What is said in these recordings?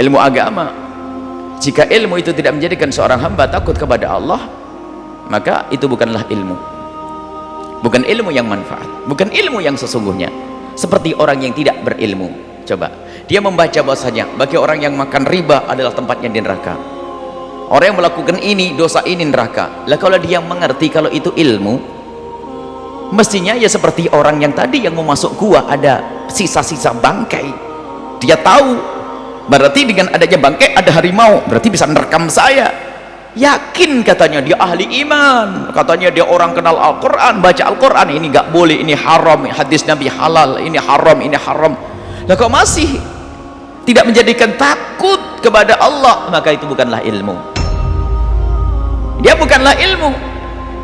ilmu agama. Jika ilmu itu tidak menjadikan seorang hamba takut kepada Allah, maka itu bukanlah ilmu, bukan ilmu yang manfaat, bukan ilmu yang sesungguhnya. Seperti orang yang tidak berilmu, coba dia membaca bahasanya bagi orang yang makan riba adalah tempatnya di neraka, orang yang melakukan ini dosa ini neraka. Lah kalau dia mengerti kalau itu ilmu, mestinya ya seperti orang yang tadi yang mau masuk gua ada sisa-sisa bangkai, dia tahu berarti dengan adanya bangkai ada harimau, berarti bisa merekam saya. Yakin katanya dia ahli iman, katanya dia orang kenal Al-Quran, baca Al-Quran, ini nggak boleh, ini haram, hadis Nabi halal, ini haram, ini haram. Lah kok masih tidak menjadikan takut kepada Allah, maka itu bukanlah ilmu, dia bukanlah ilmu.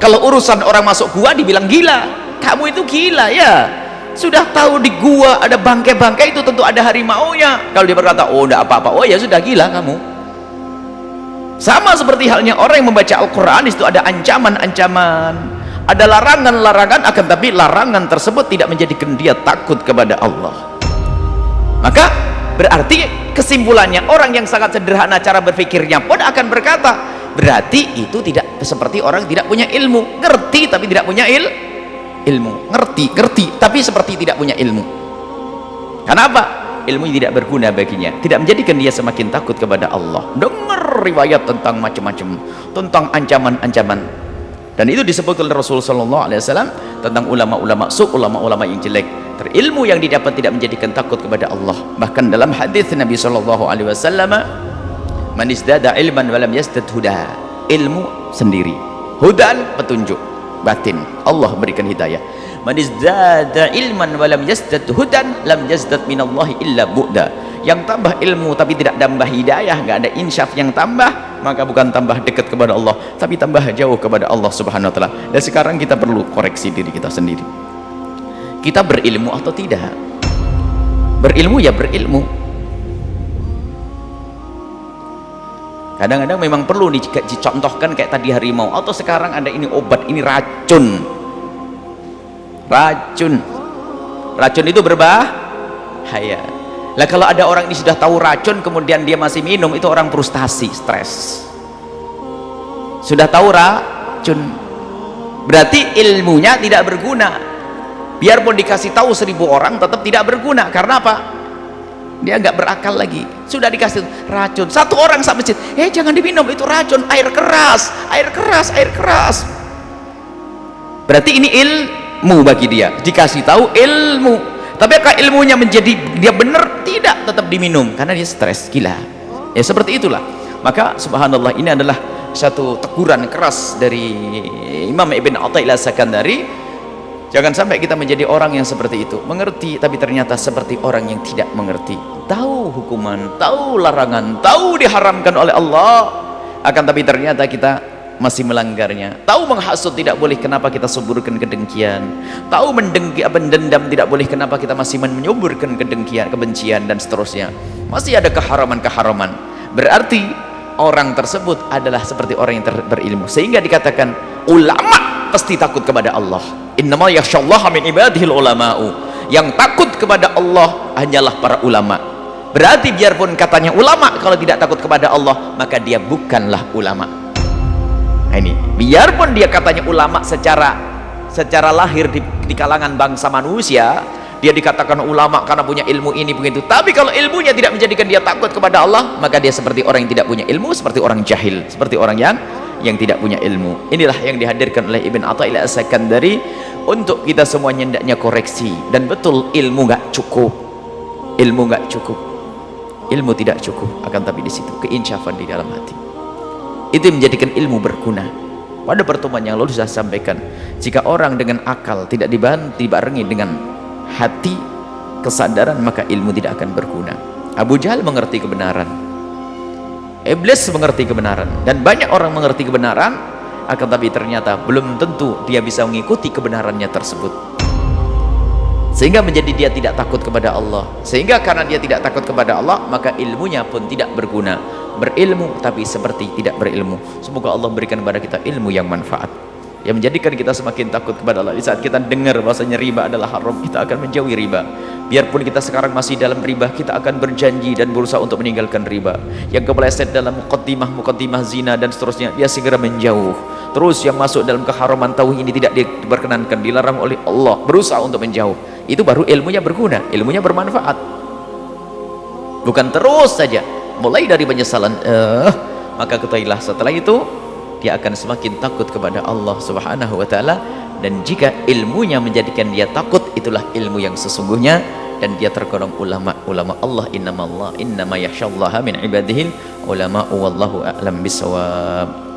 Kalau urusan orang masuk gua dibilang gila, kamu itu gila ya, sudah tahu di gua ada bangkai-bangkai itu tentu ada harimaunya. Kalau dia berkata oh enggak apa-apa, oh ya sudah gila kamu. Sama seperti halnya orang yang membaca Al-Quran, itu ada ancaman-ancaman, ada larangan-larangan, akan tapi larangan tersebut tidak menjadikan dia takut kepada Allah. Maka berarti kesimpulannya orang yang sangat sederhana cara berpikirnya pun akan berkata, berarti itu tidak seperti orang tidak punya ilmu, ngerti tapi tidak punya ilmu, ngerti tapi seperti tidak punya ilmu. Kenapa? Ilmu tidak berguna baginya, tidak menjadikan dia semakin takut kepada Allah. Dengar riwayat tentang macam-macam, tentang ancaman-ancaman, dan itu disebut oleh Rasulullah SAW tentang ulama-ulama su, ulama-ulama yang jelek. Ilmu yang didapat tidak menjadikan takut kepada Allah. Bahkan dalam hadis Nabi SAW, man izdada ilman walam yazdad huda, ilmu sendiri, hudan petunjuk batin, Allah berikan hidayah. Man izdada ilman walam yazdad hudan lam yazdad minallahi illa bu'da. Yang tambah ilmu tapi tidak tambah hidayah, nggak ada insyaf yang tambah, maka bukan tambah dekat kepada Allah, tapi tambah jauh kepada Allah Subhanahu wa taala. Dan sekarang kita perlu koreksi diri kita sendiri. Kita berilmu atau tidak? Berilmu ya berilmu. Kadang-kadang memang perlu dicontohkan kayak tadi harimau, atau sekarang ada ini obat, ini racun. Racun itu berbahaya. Lah kalau ada orang ini sudah tahu racun kemudian dia masih minum, itu orang frustasi, stres. Sudah tahu racun, berarti ilmunya tidak berguna. Biarpun dikasih tahu 1000 orang tetap tidak berguna. Karena apa? Dia nggak berakal lagi. Sudah dikasih racun, 1 orang sampai masjid, jangan diminum, itu racun, air keras. Berarti ini ilmu bagi dia, dikasih tahu ilmu. Tapi apakah ilmunya menjadi dia benar? Tidak, tetap diminum karena dia stres, gila. Ya seperti itulah. Maka subhanallah, ini adalah satu teguran keras dari Imam Ibn Athaillah As-Sakandari. Jangan sampai kita menjadi orang yang seperti itu, mengerti tapi ternyata seperti orang yang tidak mengerti, tahu hukuman, tahu larangan, tahu diharamkan oleh Allah, akan tapi ternyata kita masih melanggarnya. Tahu menghasut tidak boleh, kenapa kita suburkan kedengkian? Tahu mendendam tidak boleh, kenapa kita masih menyuburkan kedengkian, kebencian dan seterusnya? Masih ada keharaman-keharaman. Berarti orang tersebut adalah seperti orang yang berilmu, sehingga dikatakan ulama pasti takut kepada Allah. Innama yakhsyallaha min ibadihil ulama'u. Yang takut kepada Allah hanyalah para ulama. Berarti biarpun katanya ulama, kalau tidak takut kepada Allah maka dia bukanlah ulama. Nah ini, biarpun dia katanya ulama secara lahir di kalangan bangsa manusia, dia dikatakan ulama karena punya ilmu ini begitu, tapi kalau ilmunya tidak menjadikan dia takut kepada Allah, maka dia seperti orang yang tidak punya ilmu, seperti orang jahil, seperti orang yang tidak punya ilmu. Inilah yang dihadirkan oleh Ibn Athaillah As-Sakandari untuk kita semuanya hendaknya koreksi. Dan betul, ilmu nggak cukup, ilmu tidak cukup, akan tapi di situ keinsyafan di dalam hati, itu menjadikan ilmu berguna. Pada pertemuan yang lalu saya sampaikan, jika orang dengan akal tidak dibarengi dengan hati, kesadaran, maka ilmu tidak akan berguna. Abu Jahal mengerti kebenaran, Iblis mengerti kebenaran, dan banyak orang mengerti kebenaran, akan tapi ternyata belum tentu dia bisa mengikuti kebenarannya tersebut, sehingga menjadi dia tidak takut kepada Allah. Sehingga karena dia tidak takut kepada Allah, maka ilmunya pun tidak berguna. Berilmu tapi seperti tidak berilmu. Semoga Allah berikan kepada kita ilmu yang manfaat. yang menjadikan kita semakin takut kepada Allah. Di saat kita dengar bahwasanya riba adalah haram, kita akan menjauhi riba. Biarpun kita sekarang masih dalam riba, kita akan berjanji dan berusaha untuk meninggalkan riba. Yang kepleset dalam muqaddimah zina dan seterusnya, dia segera menjauh. Terus yang masuk dalam keharaman tauhid ini tidak diperkenankan, dilarang oleh Allah, berusaha untuk menjauh. Itu baru ilmunya berguna, ilmunya bermanfaat. Bukan terus saja mulai dari penyesalan, maka ketahuilah setelah itu dia akan semakin takut kepada Allah Subhanahu wa taala. Dan jika ilmunya menjadikan dia takut, itulah ilmu yang sesungguhnya, dan dia tergolong ulama Allah. Innama yakhsyallaha min ibadihil ulama, wallahu a'lam bisawab.